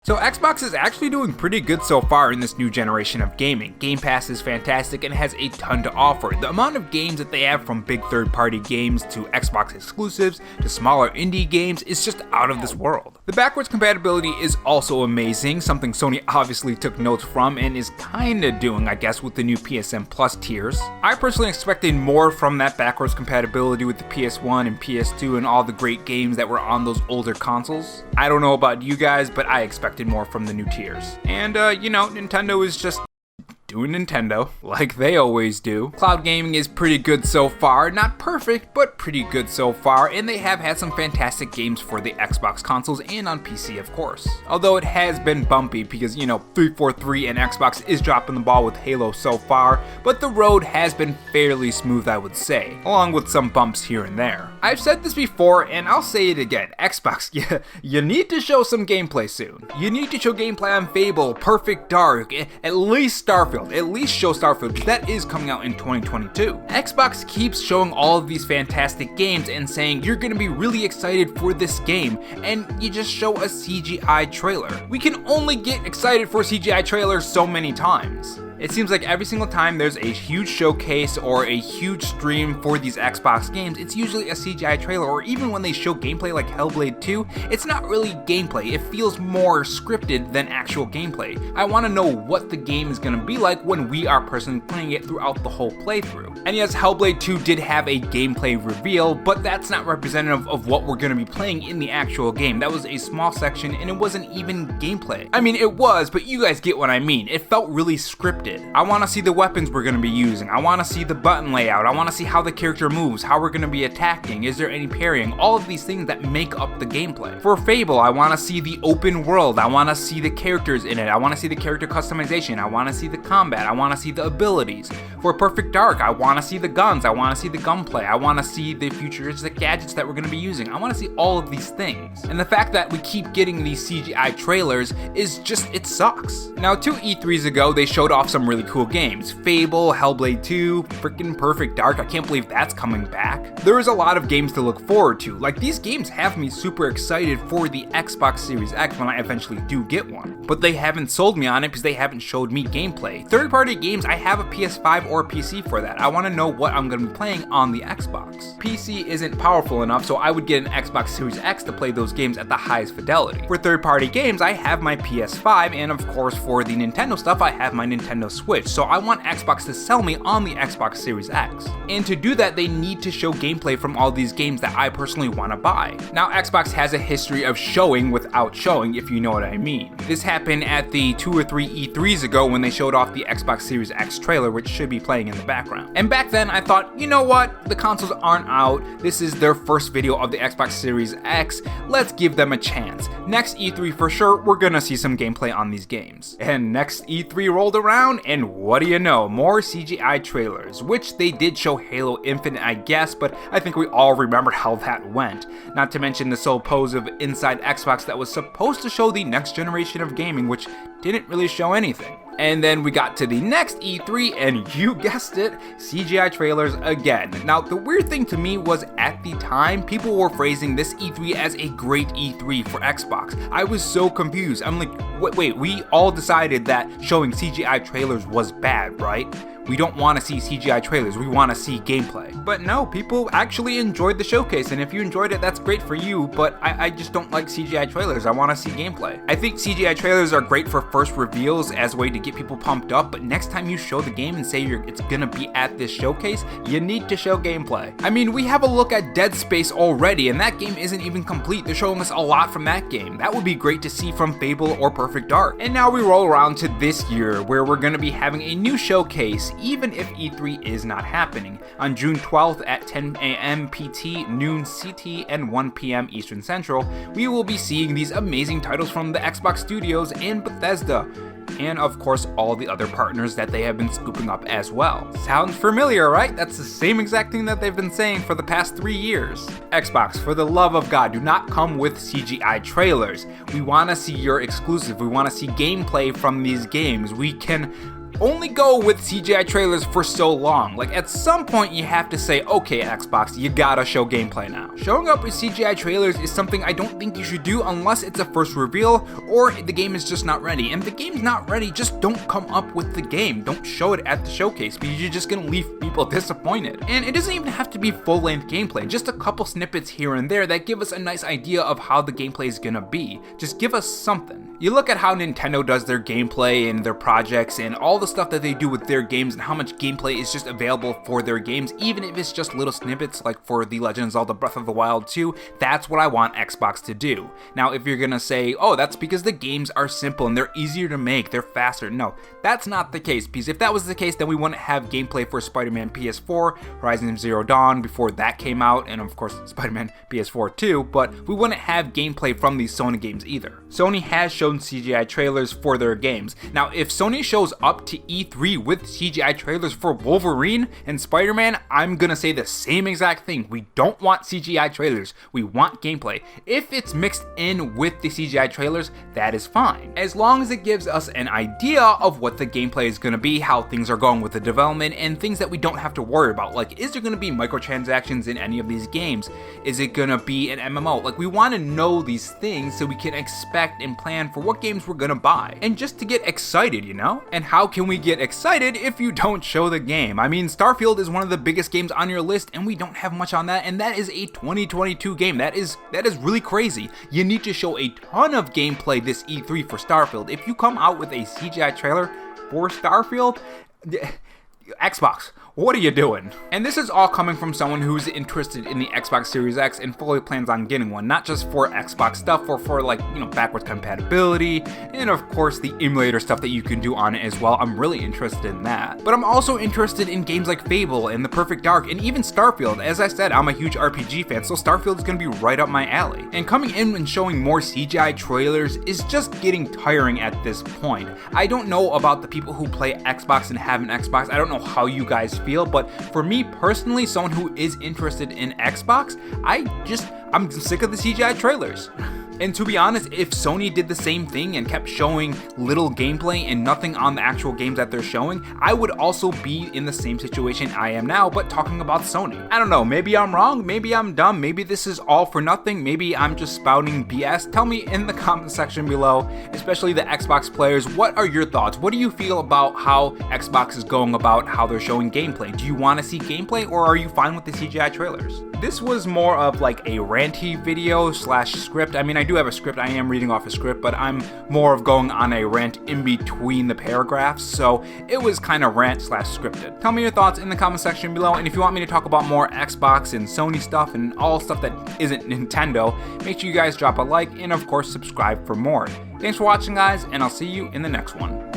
So Xbox is actually doing pretty good so far in this new generation of gaming. Game Pass is fantastic and has a ton to offer. The amount of games that they have, from big third-party games to Xbox exclusives to smaller indie games, is just out of this world. The backwards compatibility is also amazing, something Sony obviously took notes from and is kinda doing, I guess, with the new PSN Plus tiers. I personally expected more from that backwards compatibility with the PS1 and PS2 and all the great games that were on those older consoles. I don't know about you guys, but I expected more from the new tiers. And, Nintendo is just doing Nintendo, like they always do. Cloud gaming is pretty good so far, not perfect, but pretty good so far, and they have had some fantastic games for the Xbox consoles and on PC, of course. Although it has been bumpy because, 343 and Xbox is dropping the ball with Halo so far, but the road has been fairly smooth, I would say, along with some bumps here and there. I've said this before, and I'll say it again, Xbox, you need to show some gameplay soon. You need to show gameplay on Fable, Perfect Dark, at least Starfield. At least show Starfield, because that is coming out in 2022. Xbox keeps showing all of these fantastic games and saying you're gonna be really excited for this game, and you just show a CGI trailer. We can only get excited for CGI trailers so many times. It seems like every single time there's a huge showcase or a huge stream for these Xbox games, it's usually a CGI trailer, or even when they show gameplay like Hellblade 2, it's not really gameplay. It feels more scripted than actual gameplay. I want to know what the game is going to be like when we are personally playing it throughout the whole playthrough. And yes, Hellblade 2 did have a gameplay reveal, but that's not representative of what we're going to be playing in the actual game. That was a small section and it wasn't even gameplay. I mean, it was, but you guys get what I mean. It felt really scripted. I want to see the weapons we're going to be using. I want to see the button layout. I want to see how the character moves, how we're going to be attacking, is there any parrying, all of these things that make up the gameplay. For Fable, I want to see the open world. I want to see the characters in it. I want to see the character customization. I want to see the combat. I want to see the abilities. For Perfect Dark, I want to see the guns. I want to see the gunplay. I want to see the futuristic gadgets that we're going to be using. I want to see all of these things. And the fact that we keep getting these CGI trailers is just, it sucks. Now, 2 E3s ago, they showed off some really cool games. Fable, Hellblade 2, freaking Perfect Dark, I can't believe that's coming back. There is a lot of games to look forward to. Like, these games have me super excited for the Xbox Series X when I eventually do get one. But they haven't sold me on it because they haven't showed me gameplay. Third-party games, I have a PS5 or PC for that. I want to know what I'm going to be playing on the Xbox. PC isn't powerful enough, so I would get an Xbox Series X to play those games at the highest fidelity. For third-party games, I have my PS5, and of course for the Nintendo stuff, I have my Nintendo Switch, so I want Xbox to sell me on the Xbox Series X. And to do that, they need to show gameplay from all these games that I personally want to buy. Now, Xbox has a history of showing without showing, if you know what I mean. This happened at the 2 or 3 E3s ago when they showed off the Xbox Series X trailer, which should be playing in the background. And back then, I thought, you know what? The consoles aren't out. This is their first video of the Xbox Series X. Let's give them a chance. Next E3 for sure, we're gonna see some gameplay on these games. And next E3 rolled around, and what do you know? More CGI trailers, which they did show Halo Infinite, I guess, but I think we all remember how that went. Not to mention the sole pose of Inside Xbox that was supposed to show the next generation of gaming, which didn't really show anything. And then we got to the next E3, and you guessed it, CGI trailers again. Now, the weird thing to me was at the time, people were phrasing this E3 as a great E3 for Xbox. I was so confused. I'm like, wait, we all decided that showing CGI trailers was bad, right? We don't want to see CGI trailers, we want to see gameplay. But no, people actually enjoyed the showcase, and if you enjoyed it, that's great for you, but I just don't like CGI trailers. I want to see gameplay. I think CGI trailers are great for first reveals as a way to get people pumped up, but next time you show the game and say it's gonna be at this showcase, you need to show gameplay. I mean, we have a look at Dead Space already, and that game isn't even complete. They're showing us a lot from that game. That would be great to see from Fable or Perfect Dark. And now we roll around to this year, where we're gonna be having a new showcase, even if E3 is not happening. On June 12th at 10 a.m. PT, noon CT, and 1 p.m. Eastern Central, we will be seeing these amazing titles from the Xbox Studios and Bethesda, and of course all the other partners that they have been scooping up as well. Sounds familiar, right? That's the same exact thing that they've been saying for the past 3 years. Xbox, for the love of God, do not come with CGI trailers. We want to see your exclusive. We want to see gameplay from these games. We can only go with CGI trailers for so long. Like, at some point you have to say, okay Xbox, you gotta show gameplay now. Showing up with CGI trailers is something I don't think you should do unless it's a first reveal or the game is just not ready. And if the game's not ready, just don't come up with the game. Don't show it at the showcase because you're just gonna leave people disappointed. And it doesn't even have to be full-length gameplay, just a couple snippets here and there that give us a nice idea of how the gameplay is gonna be. Just give us something. You look at how Nintendo does their gameplay and their projects and all the stuff that they do with their games and how much gameplay is just available for their games, even if it's just little snippets like for The Legend of Zelda Breath of the Wild 2, that's what I want Xbox to do. Now, if you're gonna say, oh, that's because the games are simple and they're easier to make, they're faster. No, that's not the case, because if that was the case, then we wouldn't have gameplay for Spider-Man PS4, Horizon Zero Dawn before that came out, and of course Spider-Man PS4 too, but we wouldn't have gameplay from these Sony games either. Sony has shown CGI trailers for their games. Now, if Sony shows up to E3 with CGI trailers for Wolverine and Spider-Man, I'm gonna say the same exact thing. We don't want CGI trailers, we want gameplay. If it's mixed in with the CGI trailers, that is fine, as long as it gives us an idea of what the gameplay is gonna be, how things are going with the development, and things that we don't have to worry about. Like, is there gonna be microtransactions in any of these games? Is it gonna be an MMO? Like, we want to know these things so we can expect and plan for what games we're gonna buy, and just to get excited, you know? And how can we get excited if you don't show the game? I mean, Starfield is one of the biggest games on your list, and we don't have much on that, and that is a 2022 game. That is really crazy. You need to show a ton of gameplay this E3 for Starfield. If you come out with a CGI trailer for Starfield, Xbox, what are you doing? And this is all coming from someone who's interested in the Xbox Series X and fully plans on getting one, not just for Xbox stuff or for, like, you know, backwards compatibility, and of course the emulator stuff that you can do on it as well. I'm really interested in that. But I'm also interested in games like Fable and The Perfect Dark and even Starfield. As I said, I'm a huge RPG fan, so Starfield is gonna be right up my alley. And coming in and showing more CGI trailers is just getting tiring at this point. I don't know about the people who play Xbox and have an Xbox. I don't know how you guys feel, but for me personally, someone who is interested in Xbox, I'm sick of the CGI trailers. And to be honest, if Sony did the same thing and kept showing little gameplay and nothing on the actual games that they're showing, I would also be in the same situation I am now, but talking about Sony. I don't know, maybe I'm wrong, maybe I'm dumb, maybe this is all for nothing, maybe I'm just spouting BS. Tell me in the comment section below, especially the Xbox players, what are your thoughts? What do you feel about how Xbox is going about how they're showing gameplay? Do you want to see gameplay, or are you fine with the CGI trailers? This was more of like a ranty video slash script. I mean, I do have a script, I am reading off a script, but I'm more of going on a rant in between the paragraphs, so it was kind of rant slash scripted. Tell me your thoughts in the comment section below, and if you want me to talk about more Xbox and Sony stuff and all stuff that isn't Nintendo, make sure you guys drop a like and of course subscribe for more. Thanks for watching guys, and I'll see you in the next one.